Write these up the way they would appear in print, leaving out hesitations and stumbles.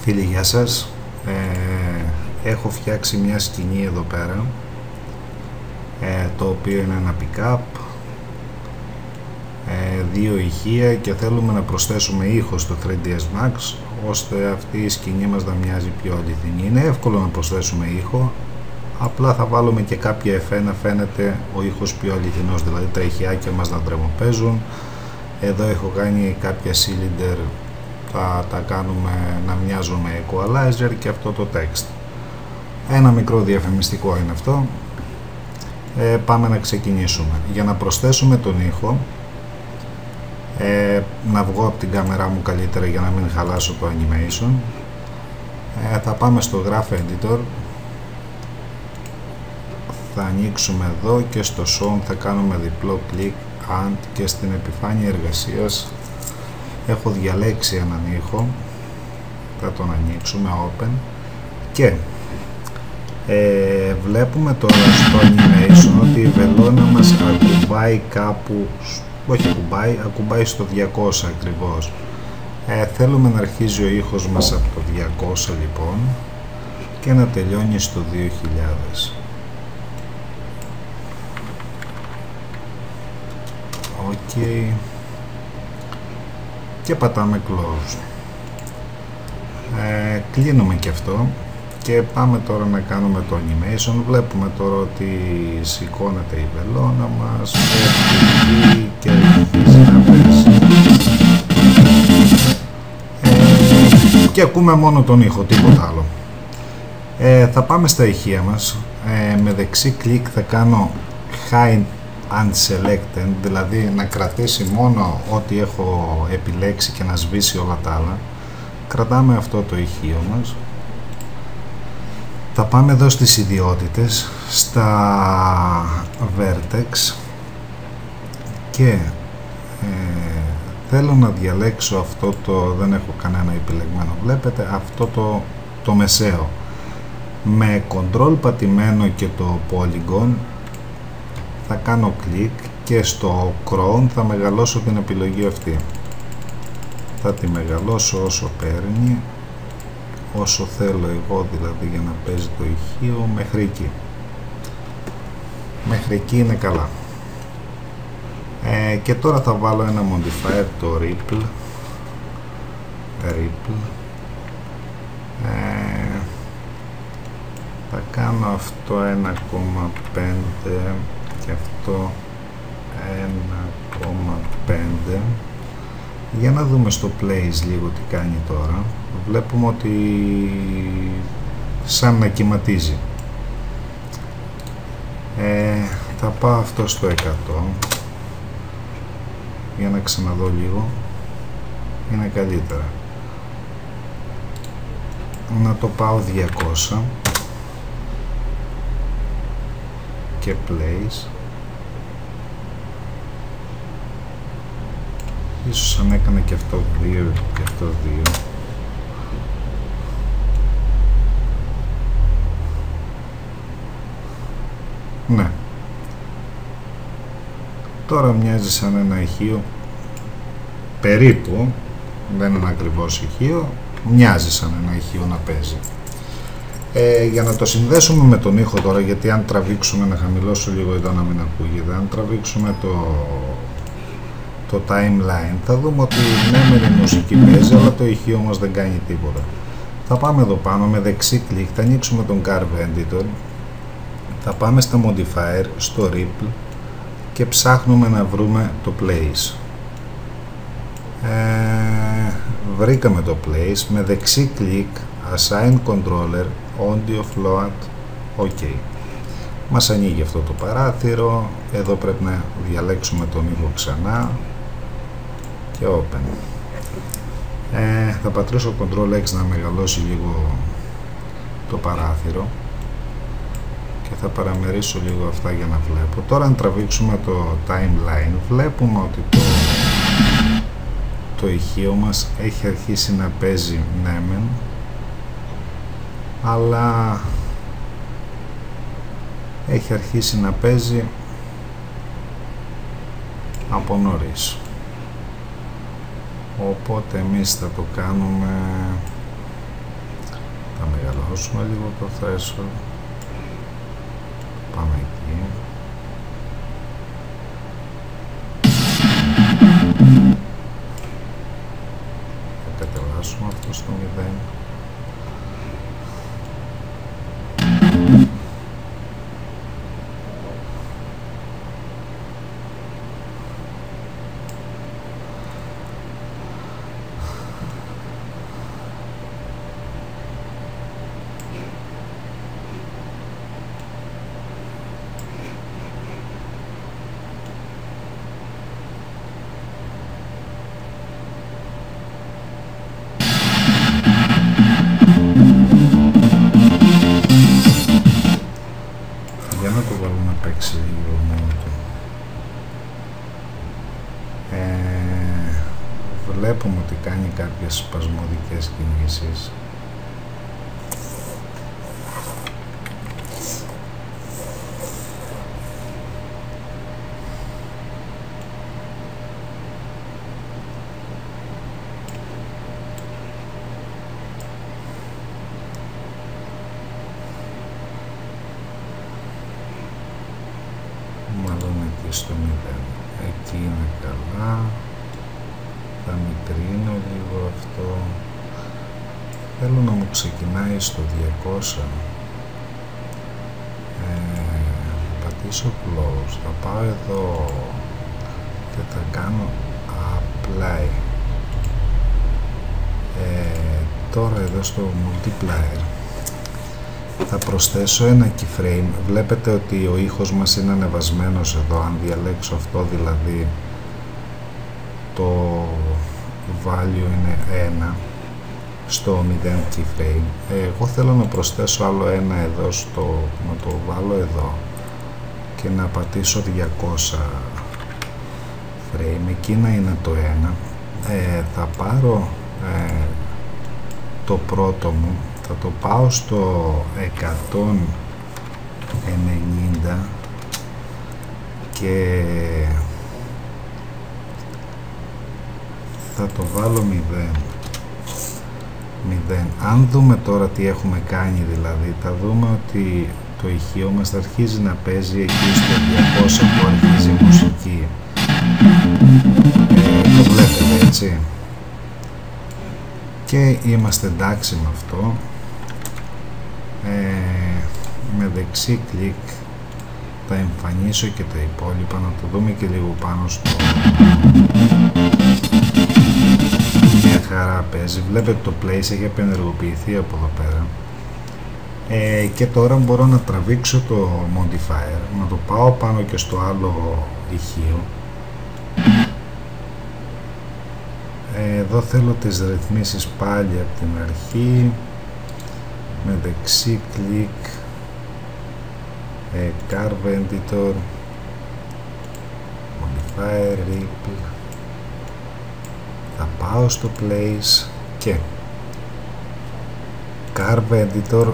Φίλοι, γεια σας. Έχω φτιάξει μια σκηνή εδώ πέρα, το οποίο είναι ένα pick-up, δύο ηχεία, και θέλουμε να προσθέσουμε ήχο στο 3ds Max ώστε αυτή η σκηνή μας να μοιάζει πιο αληθινή. Είναι εύκολο να προσθέσουμε ήχο, απλά θα βάλουμε και κάποια εφέ να φαίνεται ο ήχος πιο αληθινός, δηλαδή τα ηχιάκια μας να τρεμοπαίζουν. Εδώ έχω κάνει κάποια cylinder, θα τα κάνουμε να μοιάζουν με equalizer, και αυτό το text. Ένα μικρό διαφημιστικό είναι αυτό. Πάμε να ξεκινήσουμε. Για να προσθέσουμε τον ήχο, να βγω από την κάμερά μου καλύτερα για να μην χαλάσω το animation, θα πάμε στο Graph Editor, θα ανοίξουμε εδώ και στο Sound θα κάνουμε διπλό κλικ and, και στην επιφάνεια εργασίας έχω διαλέξει έναν ήχο, θα τον ανοίξουμε open, και βλέπουμε τώρα στο animation ότι η βελόνα μας ακουμπάει κάπου, όχι ακουμπάει στο 200 ακριβώς. Θέλουμε να αρχίζει ο ήχος μας από το 200 λοιπόν και να τελειώνει στο 2000. Ok, και πατάμε close. Κλείνουμε και αυτό και πάμε τώρα να κάνουμε το animation. Βλέπουμε τώρα ότι σηκώνεται η βελόνα μας, πέφτει και αρχίζει να πέσει, και ακούμε μόνο τον ήχο, τίποτα άλλο. Θα πάμε στα ηχεία μας, με δεξί κλικ θα κάνω hide unselected, δηλαδή να κρατήσει μόνο ό,τι έχω επιλέξει και να σβήσει όλα τα άλλα. Κρατάμε αυτό το ηχείο μας. Θα πάμε εδώ στις ιδιότητες, στα vertex, και θέλω να διαλέξω αυτό το, δεν έχω κανένα επιλεγμένο, βλέπετε αυτό το μεσαίο, με control πατημένο και το polygon θα κάνω κλικ και στο Chrome θα μεγαλώσω την επιλογή αυτή, θα τη μεγαλώσω όσο παίρνει, όσο θέλω εγώ δηλαδή, για να παίζει το ηχείο, μέχρι εκεί. Μέχρι εκεί είναι καλά. Και τώρα θα βάλω ένα modifier, το Ripple. Θα κάνω αυτό 1,5 και αυτό 1,5. Για να δούμε στο place λίγο τι κάνει τώρα. Βλέπουμε ότι σαν να κυματίζει. Θα πάω αυτό στο 100 για να ξαναδώ λίγο. Είναι καλύτερα. Να το πάω 200 και place. Ίσως αν έκανα και αυτό 2 και αυτό 2. Ναι. Τώρα μοιάζει σαν ένα ηχείο, περίπου, δεν είναι ακριβώς ηχείο, μοιάζει σαν ένα ηχείο να παίζει. Για να το συνδέσουμε με τον ήχο τώρα, γιατί αν τραβήξουμε, να χαμηλώσω λίγο εδώ να μην ακούγεται, αν τραβήξουμε το timeline θα δούμε ότι ναι, με η μουσική παίζει, αλλά το ηχείο όμως δεν κάνει τίποτα. Θα πάμε εδώ πάνω με δεξί κλικ, θα ανοίξουμε τον Curve Editor, θα πάμε στα modifier, στο Ripple, και ψάχνουμε να βρούμε το place. Βρήκαμε το place, με δεξί κλικ assign controller audio float, ok. Μας ανοίγει αυτό το παράθυρο, εδώ πρέπει να διαλέξουμε τον ήχο ξανά και open. Θα πατρίσω Ctrl X να μεγαλώσει λίγο το παράθυρο και θα παραμερίσω λίγο αυτά για να βλέπω. Τώρα αν τραβήξουμε το timeline βλέπουμε ότι το ηχείο μας έχει αρχίσει να παίζει, ναι μεν, αλλά έχει αρχίσει να παίζει από νωρίς. Οπότε εμείς θα το κάνουμε χαλαρώσουμε λίγο το θέσο. Πάμε εκεί. Θα κατεβάσουμε αυτό στο 0. Για να το βάλουμε να παίξει λίγο μόνο του. Βλέπουμε ότι κάνει κάποιες σπασμωδικές κινήσεις. Μάλλον εκεί στο 0. Εκεί είναι καλά. Θα μικρύνω λίγο αυτό. Θέλω να μου ξεκινάει στο 200. Θα πατήσω close. Θα πάω εδώ και θα κάνω apply. Τώρα εδώ στο multiplier θα προσθέσω ένα keyframe. Βλέπετε ότι ο ήχος μας είναι ανεβασμένος εδώ. Αν διαλέξω αυτό, δηλαδή το value είναι 1 στο 0 keyframe. Εγώ θέλω να προσθέσω άλλο ένα εδώ, να το βάλω εδώ και να πατήσω 200 frame. Εκεί να είναι το 1. Θα πάρω το πρώτο μου, θα το πάω στο 190 και θα το βάλω 0. Αν δούμε τώρα τι έχουμε κάνει, δηλαδή θα δούμε ότι το ηχείο μας θα αρχίζει να παίζει εκεί στο 200 που αρχίζει η μουσική. Το βλέπετε, έτσι, και είμαστε εντάξει με αυτό. Με δεξί κλικ θα εμφανίσω και τα υπόλοιπα, να το δούμε και λίγο πάνω στο... Μια χαρά παίζει. Βλέπετε το place έχει απενεργοποιηθεί από εδώ πέρα. Και τώρα μπορώ να τραβήξω το modifier, να το πάω πάνω και στο άλλο ηχείο. Εδώ θέλω τις ρυθμίσεις πάλι από την αρχή, με δεξί κλικ, Curve Editor, Modifier, Ripple. Θα πάω στο Place και Curve Editor,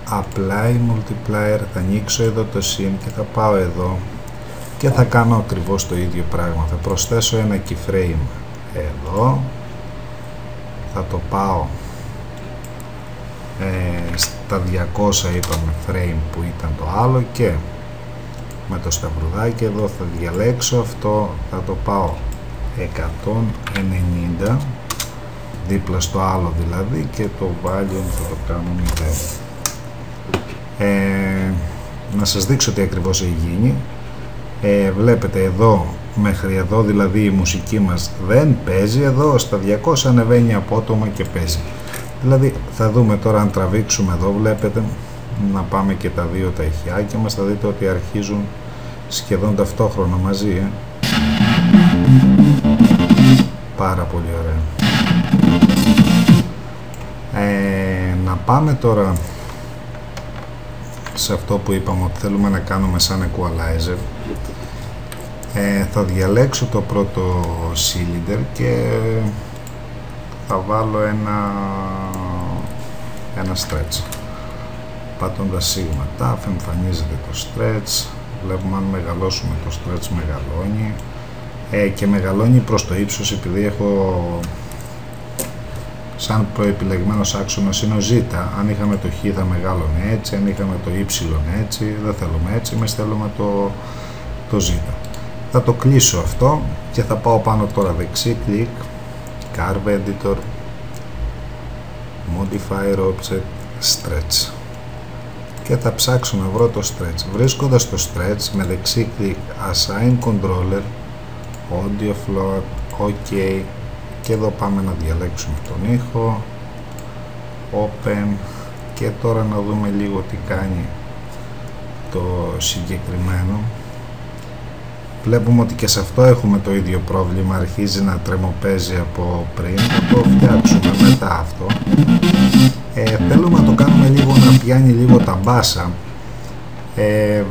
Apply Multiplier, θα ανοίξω εδώ το Scene και θα πάω εδώ και θα κάνω ακριβώς το ίδιο πράγμα. Θα προσθέσω ένα keyframe εδώ, θα το πάω στα 200 είπαμε frame που ήταν το άλλο και με το σταυρουδάκι εδώ θα διαλέξω αυτό, θα το πάω 190 δίπλα στο άλλο δηλαδή και το volume θα το κάνω 0. Να σας δείξω τι ακριβώς έχει γίνει. Βλέπετε εδώ μέχρι εδώ, δηλαδή η μουσική μας δεν παίζει, εδώ στα 200 ανεβαίνει απότομα και παίζει. Δηλαδή θα δούμε τώρα, αν τραβήξουμε εδώ, βλέπετε να πάμε και τα δύο τα ηχιάκια μας, θα δείτε ότι αρχίζουν σχεδόν ταυτόχρονα μαζί. Πάρα πολύ ωραία. Να πάμε τώρα σε αυτό που είπαμε ότι θέλουμε να κάνουμε σαν equalizer. Θα διαλέξω το πρώτο cylinder και θα βάλω ένα stretch. Πατώντας σίγμα τάφ εμφανίζεται το stretch. Βλέπουμε αν μεγαλώσουμε το stretch μεγαλώνει και μεγαλώνει προς το ύψος, επειδή έχω σαν προεπιλεγμένος άξονας είναι ο Ζ. Αν είχαμε το Χ θα μεγαλώνει έτσι, αν είχαμε το Y έτσι, δεν θέλουμε έτσι, εμείς θέλουμε το Ζ. Θα το κλείσω αυτό και θα πάω πάνω τώρα δεξί κλικ, Curve Editor, Modifier Object, Stretch και θα ψάξω να βρω το Stretch. Βρίσκοντας το Stretch με δεξί κλικ, Assign Controller, Audio Float, OK, και εδώ πάμε να διαλέξουμε τον ήχο, Open, και τώρα να δούμε λίγο τι κάνει το συγκεκριμένο. Βλέπουμε ότι και σε αυτό έχουμε το ίδιο πρόβλημα, αρχίζει να τρεμοπαίζει από πριν. Θα το φτιάξουμε μετά αυτό. Θέλουμε να το κάνουμε λίγο να πιάνει λίγο τα μπάσα.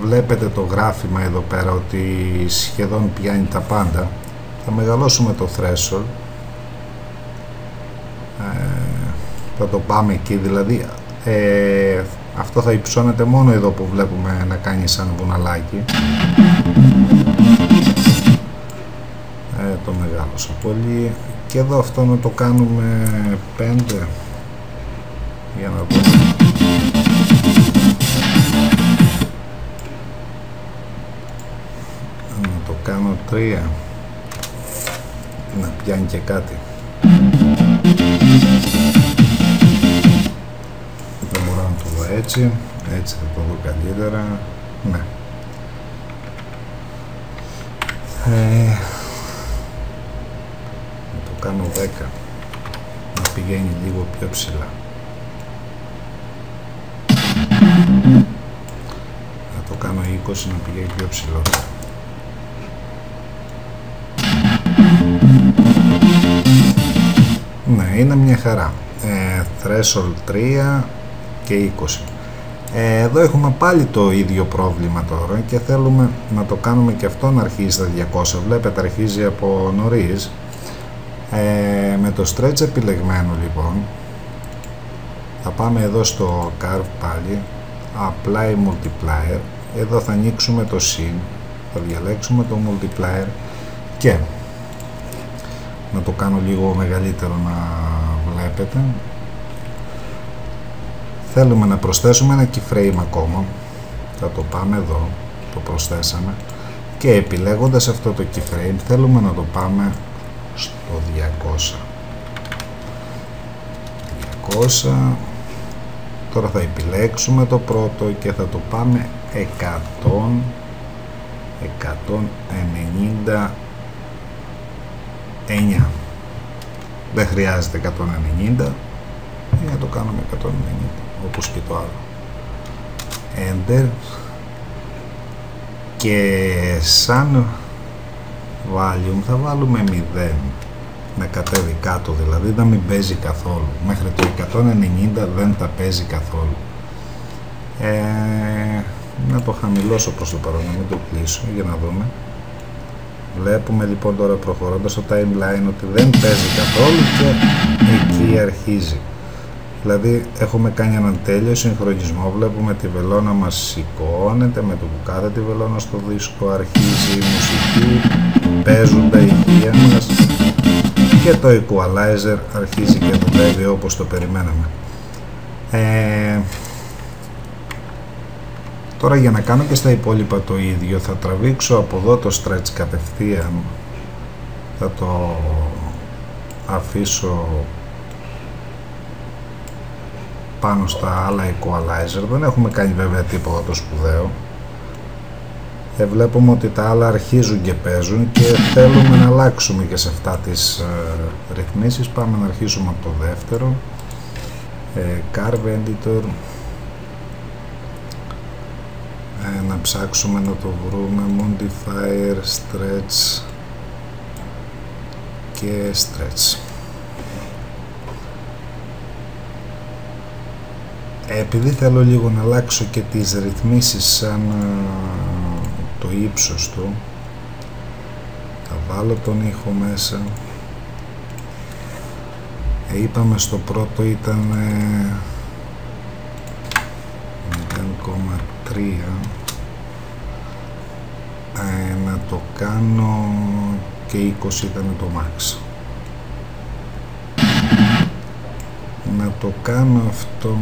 Βλέπετε το γράφημα εδώ πέρα ότι σχεδόν πιάνει τα πάντα. Θα μεγαλώσουμε το threshold. Θα το πάμε εκεί, δηλαδή αυτό θα υψώνεται μόνο εδώ που βλέπουμε να κάνει σαν βουναλάκι. Το μεγάλωσα πολύ και εδώ αυτό να το κάνουμε 5 για να δούμε. Να το κάνω 3 να πιάνει και κάτι. Δεν μπορώ να το δω έτσι, έτσι θα το δω καλύτερα. Ναι. Να το κάνω 10 να πηγαίνει λίγο πιο ψηλά. Να το κάνω 20 να πηγαίνει πιο ψηλό. Ναι, είναι μια χαρά. Threshold 3 και 20. Εδώ έχουμε πάλι το ίδιο πρόβλημα τώρα και θέλουμε να το κάνουμε και αυτό να αρχίσει στα 200. Βλέπετε αρχίζει από νωρίς. Με το stretch επιλεγμένο λοιπόν θα πάμε εδώ στο curve πάλι, apply multiplier, εδώ θα ανοίξουμε το scene, θα διαλέξουμε το multiplier και να το κάνω λίγο μεγαλύτερο να βλέπετε. Θέλουμε να προσθέσουμε ένα keyframe ακόμα, θα το πάμε εδώ, το προσθέσαμε και επιλέγοντας αυτό το keyframe θέλουμε να το πάμε στο 200. Τώρα θα επιλέξουμε το πρώτο και θα το πάμε 199. Δεν χρειάζεται 190, για να το κάνουμε 190 όπως και το άλλο. Enter. Και σαν volume θα βάλουμε 0, να κατέβει κάτω, δηλαδή να μην παίζει καθόλου. Μέχρι το 190 δεν τα παίζει καθόλου. Να το χαμηλώσω προς το παρόν, να μην το κλείσω για να δούμε. Βλέπουμε λοιπόν τώρα προχωρώντας το timeline ότι δεν παίζει καθόλου και εκεί αρχίζει. Δηλαδή έχουμε κάνει έναν τέλειο συγχρονισμό, βλέπουμε τη βελόνα μας σηκώνεται, με το που κάθεται τη βελόνα στο δίσκο αρχίζει η μουσική, παίζουν τα ηχεία μας και το equalizer αρχίζει και δουλεύει όπως το περιμέναμε. Τώρα για να κάνω και στα υπόλοιπα το ίδιο θα τραβήξω από εδώ το stretch κατευθείαν, θα το αφήσω πάνω στα άλλα equalizer. Δεν έχουμε κάνει βέβαια τίποτα το σπουδαίο. Βλέπουμε ότι τα άλλα αρχίζουν και παίζουν και θέλουμε να αλλάξουμε και σε αυτά τις ρυθμίσεις. Πάμε να αρχίσουμε από το δεύτερο, Curve Editor, να ψάξουμε να το βρούμε, Modifier, Stretch και Stretch. Επειδή θέλω λίγο να αλλάξω και τις ρυθμίσεις σαν το ύψος του, θα βάλω τον ήχο μέσα. Είπαμε στο πρώτο ήταν 0,3, να το κάνω και 20 ήταν το max. να το κάνω αυτό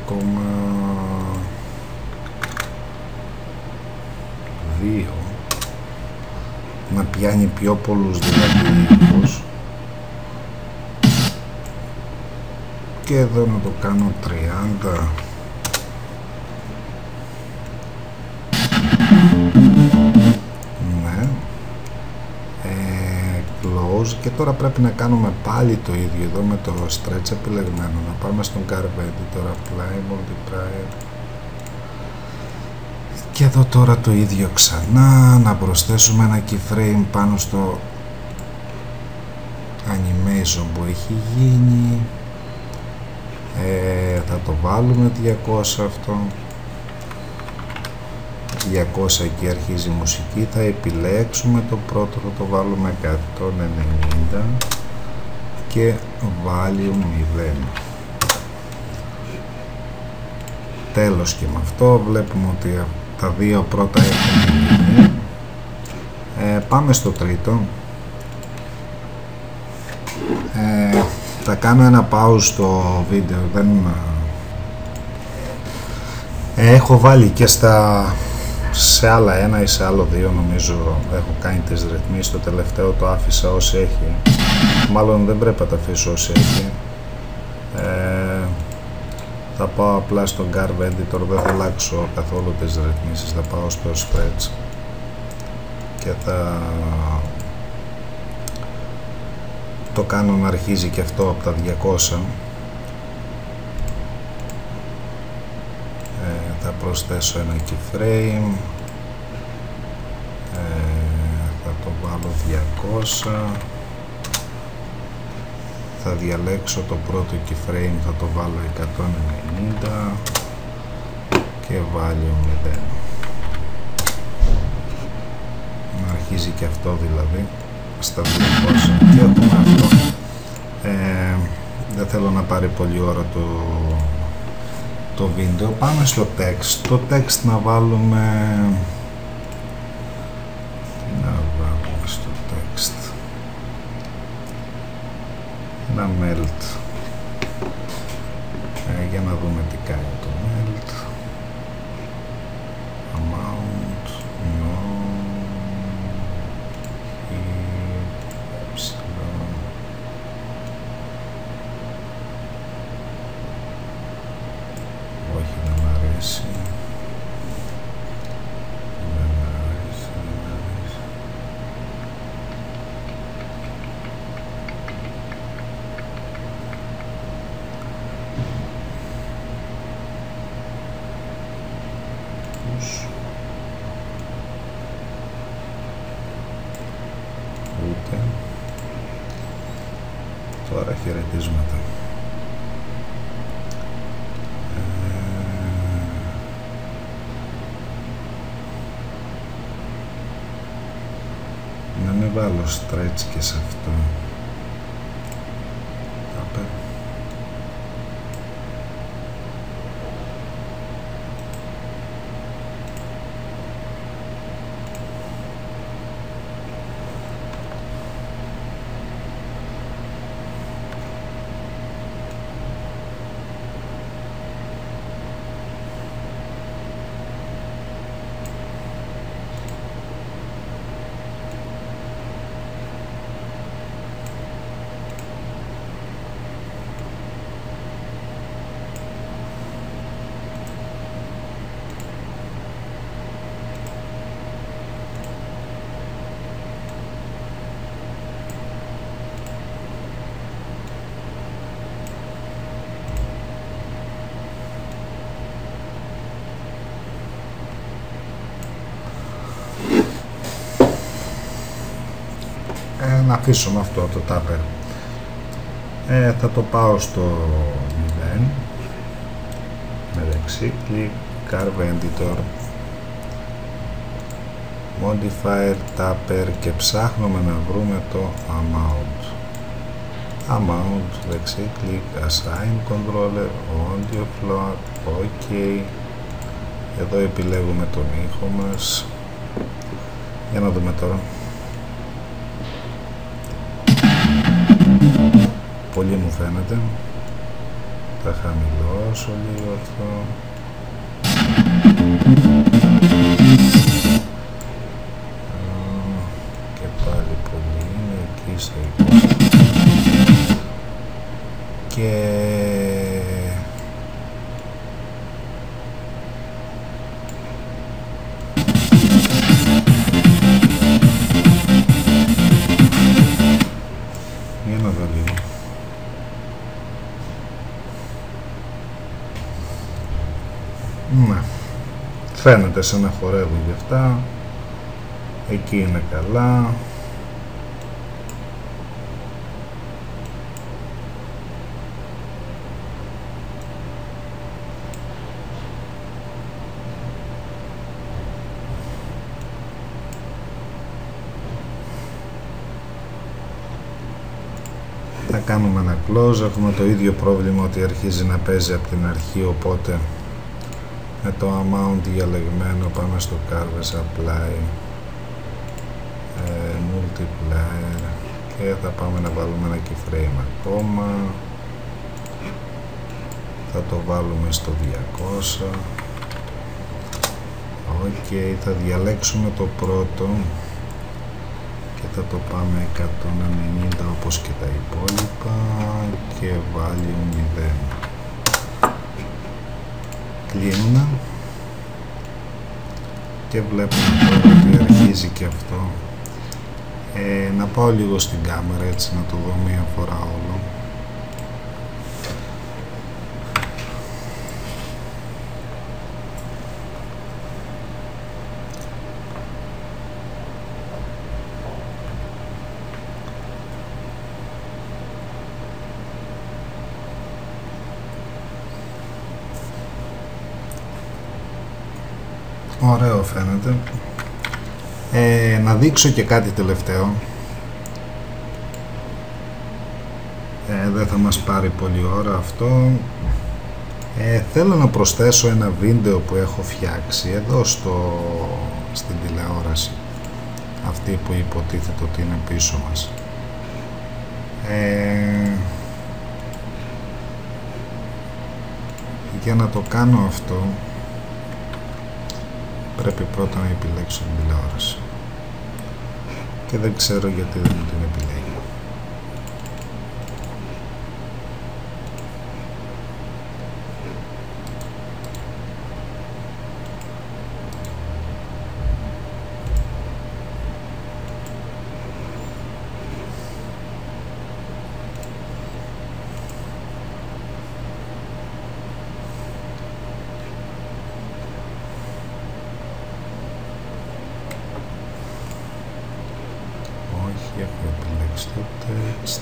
0,2, να πιάνει πιο πολλούς δηλαδή ήχους, και εδώ να το κάνω 30. Ναι, close, και τώρα πρέπει να κάνουμε πάλι το ίδιο εδώ με το stretch επιλεγμένο. Να πάμε στον Curve Editor, Apply, Multiplier, και εδώ τώρα το ίδιο ξανά, να προσθέσουμε ένα keyframe πάνω στο animation που έχει γίνει. Θα το βάλουμε 200 αυτό, 200, εκεί αρχίζει η μουσική. Θα επιλέξουμε το πρώτο, θα το βάλουμε 190 και volume 0. Τέλος, και με αυτό βλέπουμε ότι τα δύο πρώτα έχουν γίνει. Πάμε στο τρίτο. Θα κάνω ένα pause στο βίντεο, έχω βάλει και σε άλλα ένα ή σε άλλο δύο, νομίζω έχω κάνει τις ρυθμίσεις. Το τελευταίο το άφησα ως έχει, μάλλον δεν πρέπει να τα αφήσω ως έχει. Θα πάω απλά στο Curve Editor, δεν θα αλλάξω καθόλου τις ρυθμίσεις, θα πάω στο Stretch και θα το κάνω να αρχίζει και αυτό από τα 200. Θα προσθέσω ένα keyframe, θα το βάλω 200, θα διαλέξω το πρώτο keyframe, θα το βάλω 190 και volume 0. Να αρχίζει και αυτό δηλαδή στα 200 και έχουμε αυτό. Δεν θέλω να πάρει πολλή ώρα το βίντεο. Πάμε στο text. Το text να βάλουμε στο text ένα melt, για να δούμε τι κάνει το melt. Amount, no, όχι, δεν μ' αρέσει. Ούτε. Τώρα χαιρετίσματα. Να μην βάλω stretch και σε αυτό. Να αφήσουμε αυτό το tupper. Θα το πάω στο 0 με δεξί κλικ, Curve Editor, Modifier, Tupper, και ψάχνουμε να βρούμε το Amount. Amount, δεξί κλικ, Assign Controller, Audio Float, OK. Εδώ επιλέγουμε τον ήχο μας. Για να δούμε τώρα. Πολύ μου φαίνεται. Θα χαμηλώσω λίγο αυτό. Και πάλι πολύ είναι εκεί στο 20. Και για να δω λίγο. Ναι, φαίνεται σαν να χορεύουν γι' αυτά. Εκεί είναι καλά. Θα κάνουμε ένα close. Έχουμε το ίδιο πρόβλημα ότι αρχίζει να παίζει από την αρχή, οπότε με το amount διαλεγμένο πάμε στο Carves Apply, Multiplier, και θα πάμε να βάλουμε ένα keyframe ακόμα. Θα το βάλουμε στο 200. Ok, θα διαλέξουμε το πρώτο και θα το πάμε 190 όπως και τα υπόλοιπα και value 0. Κλείνουμε και βλέπουμε τώρα ότι αρχίζει και αυτό. Να πάω λίγο στην κάμερα έτσι να το δω μία φορά όλο. Ωραίο φαίνεται. Να δείξω και κάτι τελευταίο. Δεν θα μας πάρει πολλή ώρα αυτό. Θέλω να προσθέσω ένα βίντεο που έχω φτιάξει εδώ στην τηλεόραση, αυτή που υποτίθεται ότι είναι πίσω μας. Για να το κάνω αυτό πρέπει πρώτα να επιλέξω την τηλεόραση και δεν ξέρω γιατί δεν μου την επιλέγει. Έχω επιλέξει το text.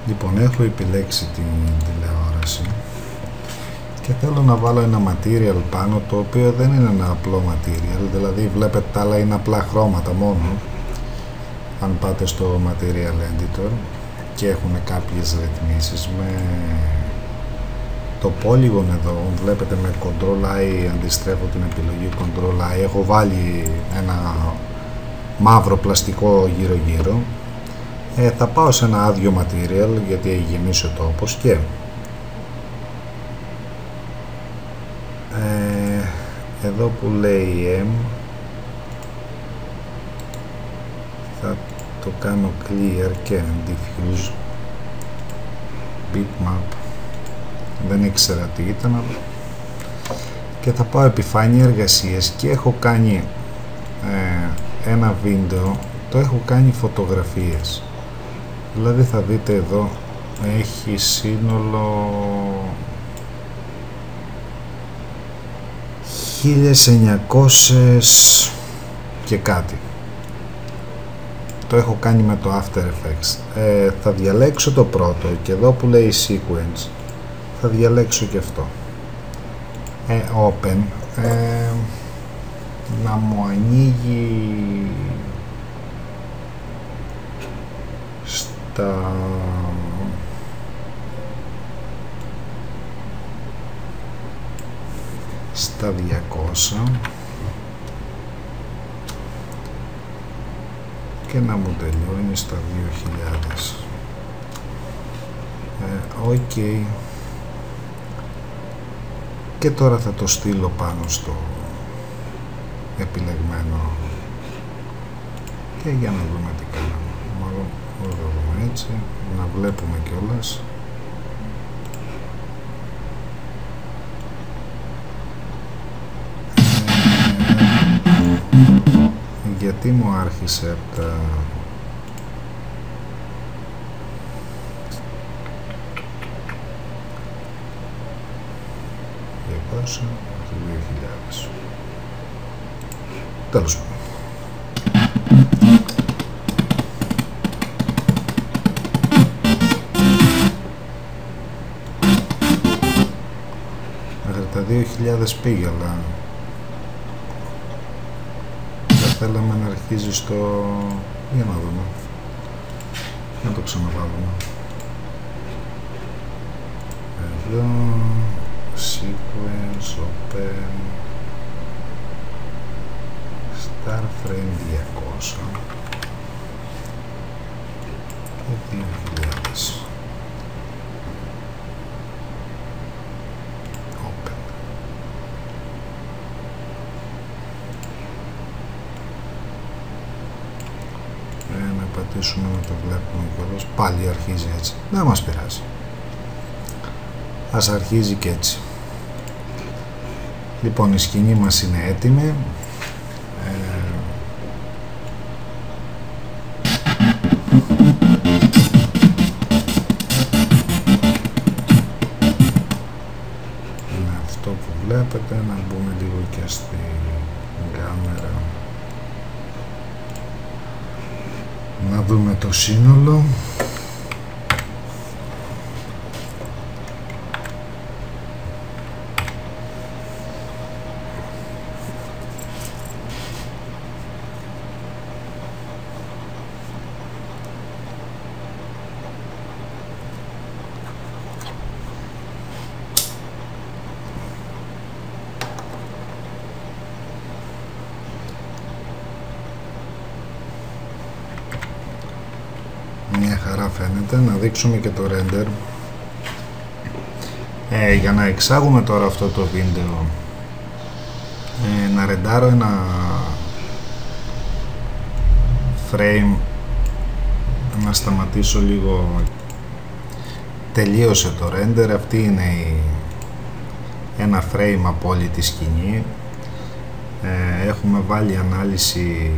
Λοιπόν, έχω επιλέξει την τηλεόραση και θέλω να βάλω ένα material πάνω, το οποίο δεν είναι ένα απλό material, δηλαδή βλέπετε τα άλλα είναι απλά χρώματα μόνο. Αν πάτε στο Material Editor και έχουν κάποιες ρυθμίσεις με το Polygon εδώ, βλέπετε με Ctrl-I αντιστρέφω την επιλογή Ctrl-I, έχω βάλει ένα μαύρο πλαστικό γύρω γύρω. Θα πάω σε ένα άδειο material γιατί έχει γεμίσει ο τόπος και εδώ που λέει M θα το κάνω clear και diffuse bitmap, δεν ήξερα τι ήταν, και θα πάω επιφάνεια εργασίες και έχω κάνει ένα βίντεο, το έχω κάνει φωτογραφίες, δηλαδή θα δείτε εδώ έχει σύνολο 1900 και κάτι. Το έχω κάνει με το After Effects. Θα διαλέξω το πρώτο και εδώ που λέει Sequence θα διαλέξω και αυτό. Open. Να μου ανοίγει στα... στα 200 και να μου τελειώνει στα 2000. Ok, και τώρα θα το στείλω πάνω στο επιλεγμένο και για να δούμε τι κάναμε. Μάλλον θα το δούμε έτσι, να βλέπουμε κιόλας. Γιατί μου άρχισε από τα το 2000. Τέλος πάντων. Μέχρι τα 2000 πήγε, αλλά δεν θέλαμε να αρχίζει στο... Για να δούμε. Να το ξαναβάλουμε. Εδώ... Sequence, Open, Starframe 200 και 2000. Open. Να πατήσουμε να το βλέπουμε κιόλας. Πάλι αρχίζει έτσι. Δεν μας πειράζει. Ας αρχίζει και έτσι. Λοιπόν, η σκηνή μας είναι έτοιμη. Είναι αυτό που βλέπετε. Να μπούμε λίγο και στη κάμερα. Να δούμε το σύνολο. Μια χαρά φαίνεται. Να δείξουμε και το render. Για να εξάγουμε τώρα αυτό το βίντεο, να ρεντάρω ένα frame, να σταματήσω λίγο. Τελείωσε το render. Αυτή είναι ένα frame από όλη τη σκηνή. Έχουμε βάλει ανάλυση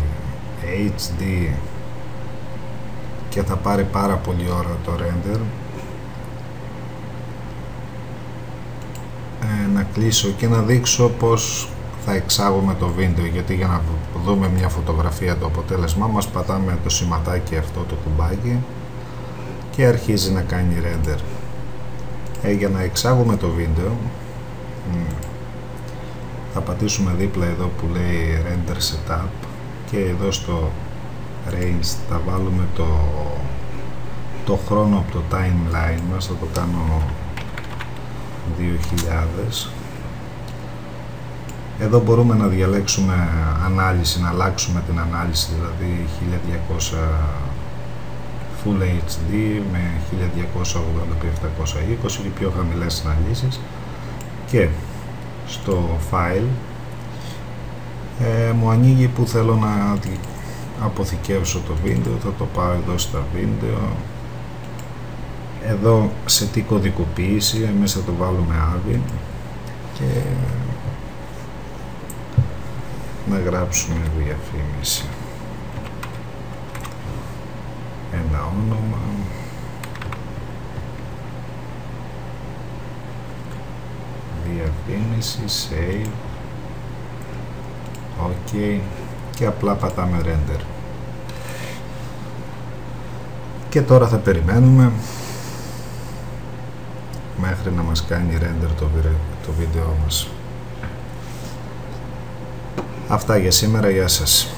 HD και θα πάρει πάρα πολύ ώρα το render. Να κλείσω και να δείξω πως θα εξάγουμε το βίντεο, γιατί για να δούμε μια φωτογραφία το αποτέλεσμά μας πατάμε το σηματάκι αυτό, το κουμπάκι, και αρχίζει να κάνει render. Για να εξάγουμε το βίντεο θα πατήσουμε δίπλα εδώ που λέει render setup και εδώ στο range θα βάλουμε το χρόνο από το timeline μας. Θα το κάνω 2000. Εδώ μπορούμε να διαλέξουμε ανάλυση, να αλλάξουμε την ανάλυση, δηλαδή 1200 Full HD με 1280x720 και πιο χαμηλές αναλύσεις. Και στο file μου ανοίγει που θέλω να αποθηκεύσω το βίντεο. Θα το πάω εδώ στα βίντεο, εδώ σε τι κωδικοποίηση, εμείς θα το βάλουμε AVI και να γράψουμε διαφήμιση, ένα όνομα, διαφήμιση, save, ok, και απλά πατάμε render. Και τώρα θα περιμένουμε μέχρι να μας κάνει render το βίντεο μας. Αυτά για σήμερα, γεια σας.